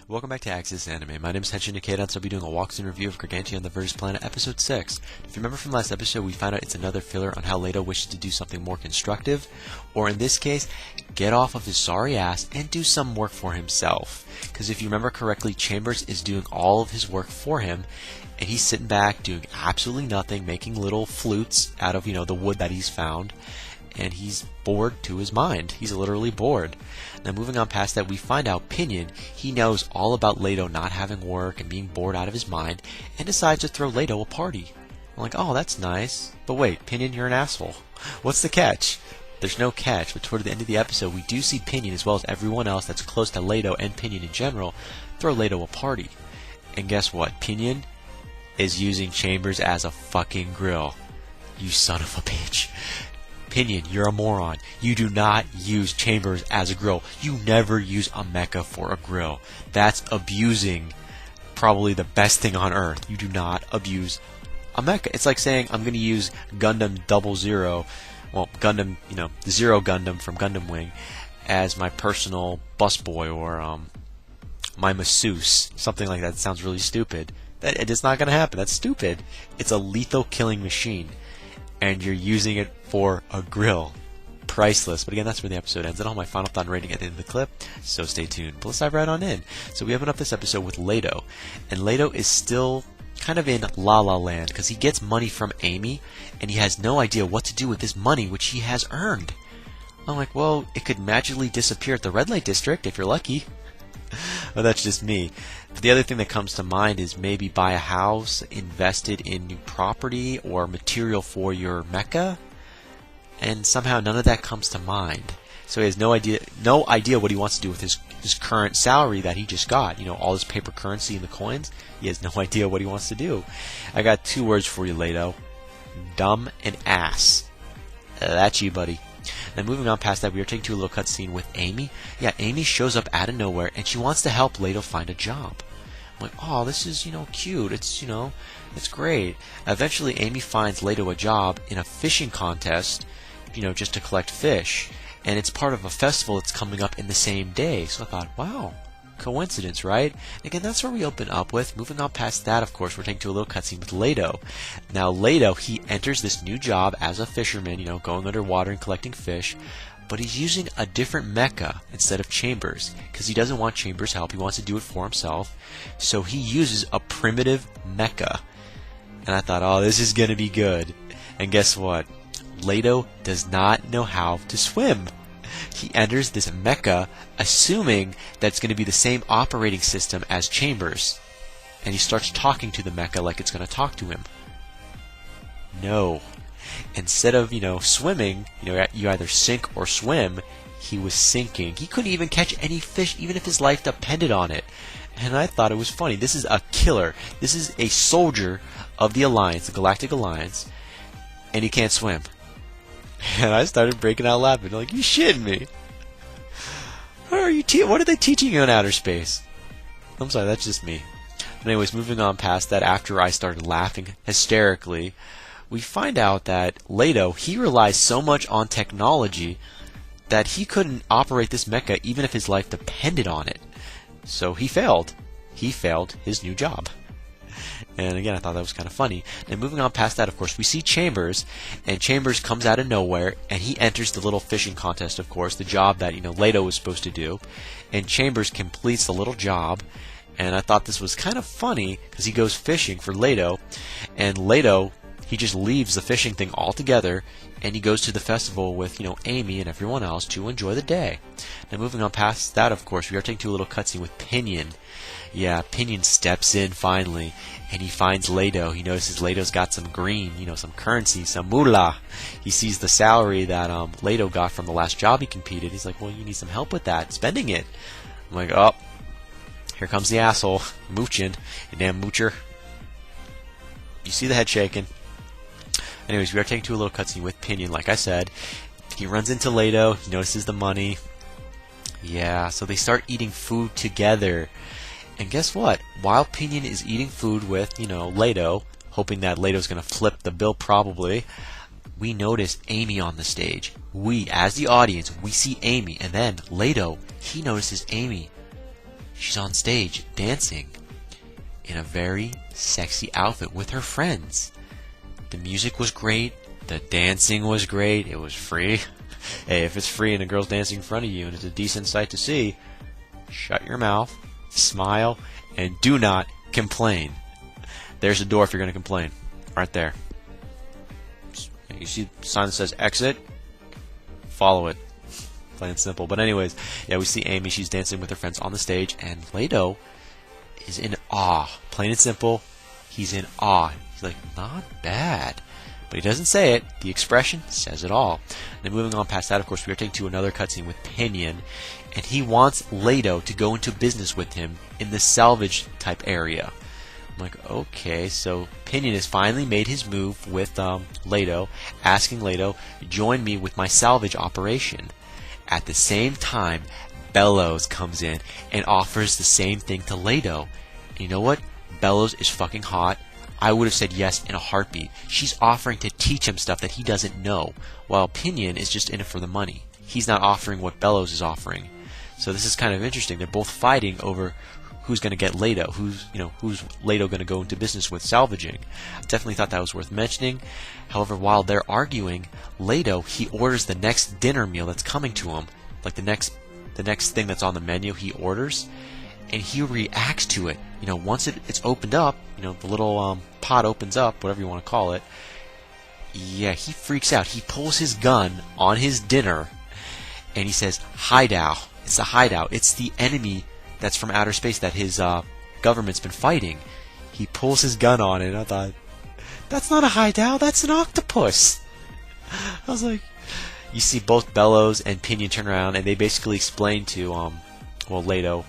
Welcome back to Axis Anime. My name is Henshin Ikeda, and so I'll be doing a walkthrough review of Gargantia on the Verdurous planet, episode 6. If you remember from last episode, we found out it's another filler on how Leto wishes to do something more constructive, or in this case, get off of his sorry ass and do some work for himself. Because if you remember correctly, Chambers is doing all of his work for him, and he's sitting back doing absolutely nothing, making little flutes out of, the wood that he's found. And he's bored to his mind. He's literally bored. Now moving on past that, we find out Pinion, he knows all about Leto not having work and being bored out of his mind, and decides to throw Leto a party. I'm like, oh, that's nice. But wait, Pinion, you're an asshole. What's the catch? There's no catch, but toward the end of the episode, we do see Pinion, as well as everyone else that's close to Leto and Pinion in general, throw Leto a party. And guess what? Pinion is using Chambers as a fucking grill. You son of a bitch. Pinion, you're a moron. You do not use Chambers as a grill. You never use a mecha for a grill. That's abusing probably the best thing on earth. You do not abuse a mecha. It's like saying I'm going to use Gundam 00, well, Gundam, the Zero Gundam from Gundam Wing as my personal busboy or my masseuse. Something like that. It sounds really stupid. It is not going to happen. That's stupid. It's a lethal killing machine. And you're using it for a grill. Priceless. But again, that's where the episode ends. And all my final thought and rating at the end of the clip, so stay tuned. But let's dive right on in. So we open up this episode with Leto. And Leto is still kind of in La La Land, because he gets money from Amy, and he has no idea what to do with this money which he has earned. I'm like, well, it could magically disappear at the red light district if you're lucky. Well, that's just me. But the other thing that comes to mind is maybe buy a house, invested in new property or material for your mecha, and somehow none of that comes to mind. So he has no idea what he wants to do with his current salary that he just got. All this paper currency and the coins. He has no idea what he wants to do. I got 2 words for you, Leto: dumb and ass. That's you, buddy. Now moving on past that, we are taken to a little cutscene with Amy. Yeah, Amy shows up out of nowhere, and she wants to help Leto find a job. I'm like, oh, this is, cute. It's, it's great. Eventually, Amy finds Leto a job in a fishing contest, just to collect fish. And it's part of a festival that's coming up in the same day. So I thought, wow, coincidence, right? Again, that's where we open up with. Moving on past that, of course, we're taken to a little cutscene with Leto. Now, Leto, he enters this new job as a fisherman, going underwater and collecting fish, but he's using a different mecha instead of Chambers, because he doesn't want Chambers' help. He wants to do it for himself, so he uses a primitive mecha. And I thought, oh, this is going to be good. And guess what? Leto does not know how to swim. He enters this mecha assuming that it's going to be the same operating system as Chambers. And he starts talking to the mecha like it's going to talk to him. No. Instead of, swimming, you either sink or swim, he was sinking. He couldn't even catch any fish, even if his life depended on it. And I thought it was funny. This is a killer. This is a soldier of the Alliance, the Galactic Alliance, and he can't swim. And I started breaking out laughing. Like, you shitting me? What are they teaching you in outer space? I'm sorry, that's just me. But anyways, moving on past that, after I started laughing hysterically, we find out that Leto, he relies so much on technology that he couldn't operate this mecha even if his life depended on it. So he failed. He failed his new job. And again, I thought that was kind of funny. And moving on past that, of course, we see Chambers, and Chambers comes out of nowhere, and he enters the little fishing contest, of course, the job that, Leto was supposed to do. And Chambers completes the little job, and I thought this was kind of funny, because he goes fishing for Leto, and Leto, he just leaves the fishing thing altogether, and he goes to the festival with, Amy and everyone else to enjoy the day. Now, moving on past that, of course, we are taken to a little cutscene with Pinion. Yeah, Pinion steps in finally, and he finds Leto. He notices Leto's got some green, some currency, some moolah. He sees the salary that Leto got from the last job he competed. He's like, well, you need some help with that, spending it. I'm like, oh, here comes the asshole, mooching, you damn moocher. You see the head shaking. Anyways, we are taken to a little cutscene with Pinion, like I said. He runs into Leto, he notices the money. Yeah, so they start eating food together. And guess what? While Pinion is eating food with, Leto, hoping that Leto's going to flip the bill probably, we notice Amy on the stage. We, as the audience, we see Amy, and then Leto, he notices Amy. she's on stage dancing in a very sexy outfit with her friends. The music was great. The dancing was great. It was free. Hey, if it's free and a girl's dancing in front of you and it's a decent sight to see, shut your mouth, smile, and do not complain. There's a door if you're going to complain. Right there. You see the sign that says exit? Follow it. Plain and simple. But anyways, yeah, we see Amy. She's dancing with her friends on the stage, and Lado is in awe. Plain and simple, he's in awe. He's like, not bad. But he doesn't say it. The expression says it all. And then moving on past that, of course, we are taken to another cutscene with Pinion, and he wants Lado to go into business with him in the salvage type area. I'm like, okay, so Pinion has finally made his move with Lado, asking Lado, join me with my salvage operation. At the same time, Bellows comes in and offers the same thing to Lado. And you know what? Bellows is fucking hot. I would have said yes in a heartbeat. She's offering to teach him stuff that he doesn't know, while Pinion is just in it for the money. He's not offering what Bellows is offering. So this is kind of interesting. They're both fighting over who's going to get Lado, who's Lado going to go into business with salvaging. I definitely thought that was worth mentioning. However, while they're arguing, Lado, he orders the next dinner meal that's coming to him, like the next thing that's on the menu he orders, and he reacts to it. Once it's opened up, the little pot opens up, whatever you want to call it. Yeah, he freaks out. He pulls his gun on his dinner, and he says, "Hideout." It's the hideout. It's the enemy that's from outer space that his government's been fighting. He pulls his gun on it, and I thought, that's not a hideout, that's an octopus. I was like, you see both Bellows and Pinion turn around, and they basically explain to Lado,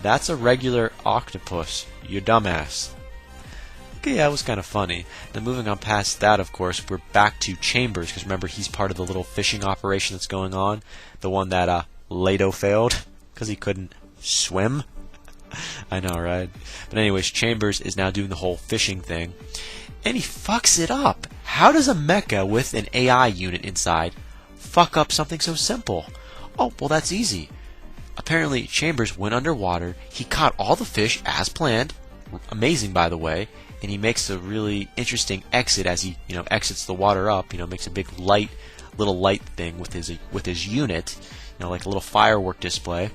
that's a regular octopus, you dumbass. Okay, yeah, it was kind of funny. Then moving on past that, of course, we're back to Chambers, because remember, he's part of the little fishing operation that's going on, the one that Lado failed because he couldn't swim. I know, right? But anyways, Chambers is now doing the whole fishing thing, and he fucks it up. How does a mecha with an AI unit inside fuck up something so simple? Oh, well, that's easy. Apparently, Chambers went underwater, he caught all the fish as planned, amazing by the way, and he makes a really interesting exit as he, exits the water up, makes a big little light thing with his unit, like a little firework display.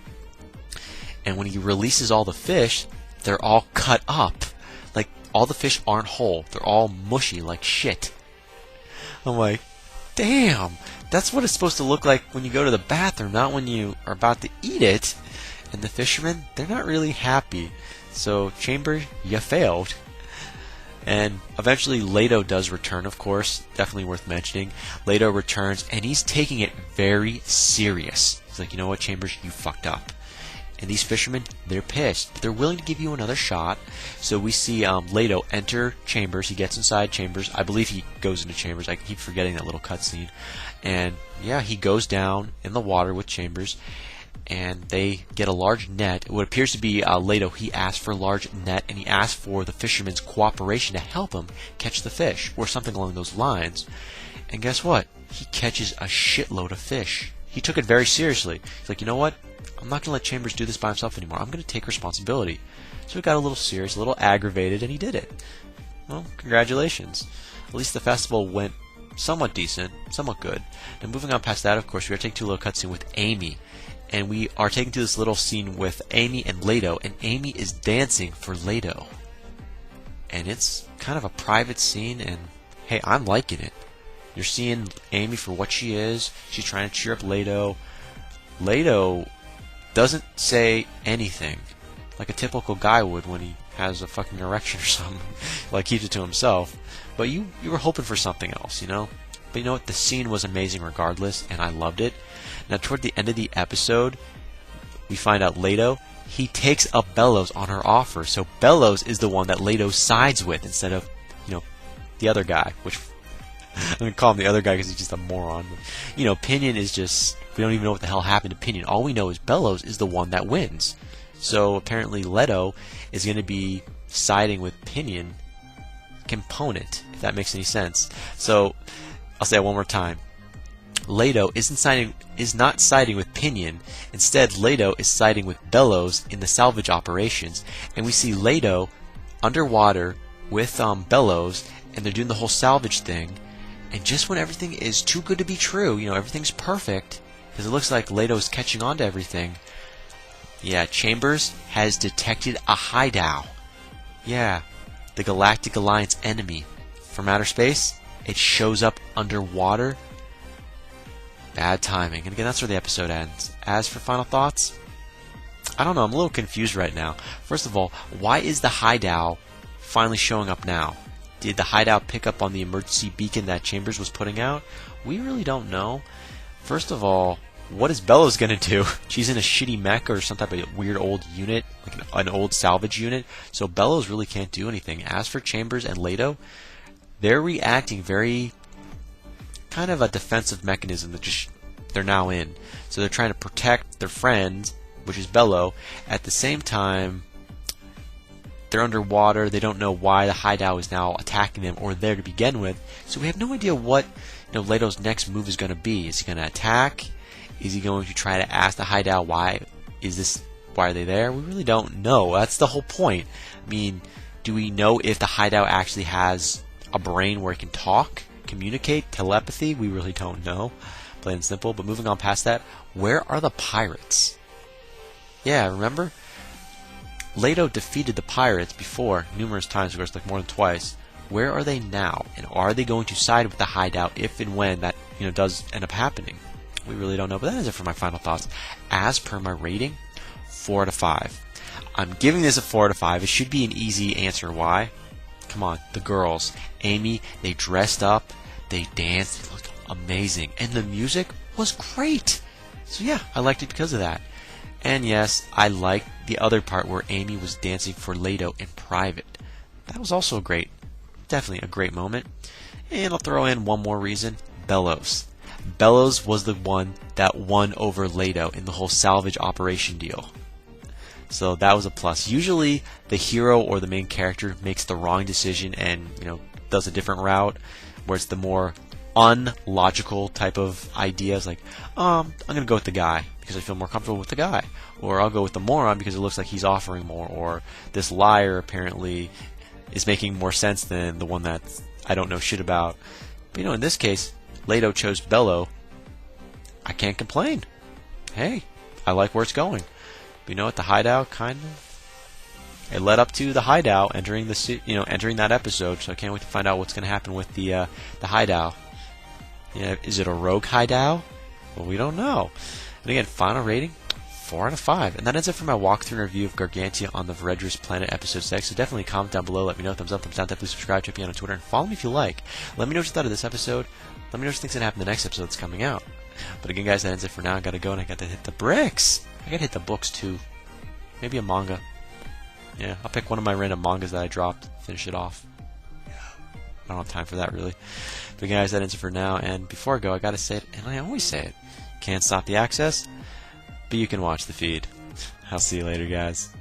And when he releases all the fish, they're all cut up. Like, all the fish aren't whole. They're all mushy like shit. I'm like, damn, that's what it's supposed to look like when you go to the bathroom, not when you are about to eat it. And the fishermen, they're not really happy. So, Chambers, you failed. And eventually Lado does return, of course. Definitely worth mentioning. Lado returns, and he's taking it very serious. He's like, you know what, Chambers, you fucked up. And these fishermen, they're pissed, but they're willing to give you another shot. So we see Lado enter Chambers. He gets inside Chambers. I believe he goes into Chambers. I keep forgetting that little cutscene. And yeah, he goes down in the water with Chambers, and they get a large net. What appears to be Lado, he asks for a large net, and he asks for the fisherman's cooperation to help him catch the fish, or something along those lines. And guess what? He catches a shitload of fish. He took it very seriously. He's like, you know what? I'm not going to let Chambers do this by himself anymore. I'm going to take responsibility. So he got a little serious, a little aggravated, and he did it. Well, congratulations. At least the festival went somewhat decent, somewhat good. Now moving on past that, of course, we are taking to a little cutscene with Amy. And we are taken to this little scene with Amy and Lado, and Amy is dancing for Lado. And it's kind of a private scene, and hey, I'm liking it. You're seeing Amy for what she is. She's trying to cheer up Lado. Lado doesn't say anything like a typical guy would when he has a fucking erection or something. Like, keeps it to himself. But you were hoping for something else, But you know what? The scene was amazing regardless, and I loved it. Now, toward the end of the episode, we find out Lado, he takes up Bellows on her offer. So Bellows is the one that Lado sides with instead of, the other guy, which I'm going to call him the other guy because he's just a moron. But, Pinion is just, we don't even know what the hell happened to Pinion. All we know is Bellows is the one that wins. So apparently Lado is going to be siding with Pinion component, if that makes any sense. So I'll say it one more time. Leto is not siding with Pinion. Instead, Leto is siding with Bellows in the salvage operations, and we see Leto underwater with Bellows, and they're doing the whole salvage thing. And just when everything is too good to be true, you know, everything's perfect, because it looks like Leto's catching on to everything. Yeah, Chambers has detected a hideout. Yeah, the Galactic Alliance enemy from outer space. It shows up underwater. Bad timing. And again, that's where the episode ends. As for final thoughts, I don't know, I'm a little confused right now. First of all, why is the hideout finally showing up now? Did the hideout pick up on the emergency beacon that Chambers was putting out? We really don't know. First of all, what is Bellows going to do? She's in a shitty mech or some type of weird old unit, like an old salvage unit, so Bellows really can't do anything. As for Chambers and Leto, they're reacting very kind of a defensive mechanism that just they're now in. So they're trying to protect their friend, which is Bello. At the same time, they're underwater. They don't know why the hideout is now attacking them or there to begin with. So we have no idea what Leto's next move is going to be. Is he going to attack? Is he going to try to ask the hideout why are they there? We really don't know. That's the whole point. I mean, do we know if the hideout actually has a brain where it can talk, communicate, telepathy? We really don't know. Plain and simple. But moving on past that, where are the pirates? Yeah, remember? Leto defeated the pirates before numerous times, of course, like more than twice. Where are they now? And are they going to side with the hideout if and when that does end up happening? We really don't know. But that is it for my final thoughts. As per my rating, 4 out of 5. I'm giving this a 4 out of 5. It should be an easy answer. Why? Come on, the girls. Amy, they dressed up, they danced, they looked amazing. And the music was great. So yeah, I liked it because of that. And yes, I liked the other part where Amy was dancing for Leto in private. That was also great. Definitely a great moment. And I'll throw in one more reason. Bellows. Bellows was the one that won over Leto in the whole salvage operation deal. So that was a plus. Usually the hero or the main character makes the wrong decision and does a different route, where it's the more unlogical type of ideas, like I'm gonna go with the guy because I feel more comfortable with the guy, or I'll go with the moron because it looks like he's offering more, or this liar apparently is making more sense than the one that I don't know shit about. But in this case, Leto chose Bello. I can't complain. Hey, I like where it's going. But you know what? The hideout it led up to the hideout entering entering that episode. So I can't wait to find out what's going to happen with the hideout. Is it a rogue hideout? Well, we don't know. And again, final rating, 4 out of 5. And that ends it for my walkthrough and review of Gargantia on the Verdurous planet, episode 6. So definitely comment down below. Let me know. Thumbs up, thumbs down. Definitely subscribe. Check me out on Twitter and follow me if you like. Let me know what you thought of this episode. Let me know what you think's going to happen in the next episode that's coming out. But again, guys, that ends it for now. I got to go and I got to hit the bricks. I got to hit the books too. Maybe a manga. Yeah, I'll pick one of my random mangas that I dropped. Finish it off. I don't have time for that, really. But guys, that ends it for now. And before I go, I got to say it, and I always say it. Can't stop the access, but you can watch the feed. I'll see you later, guys.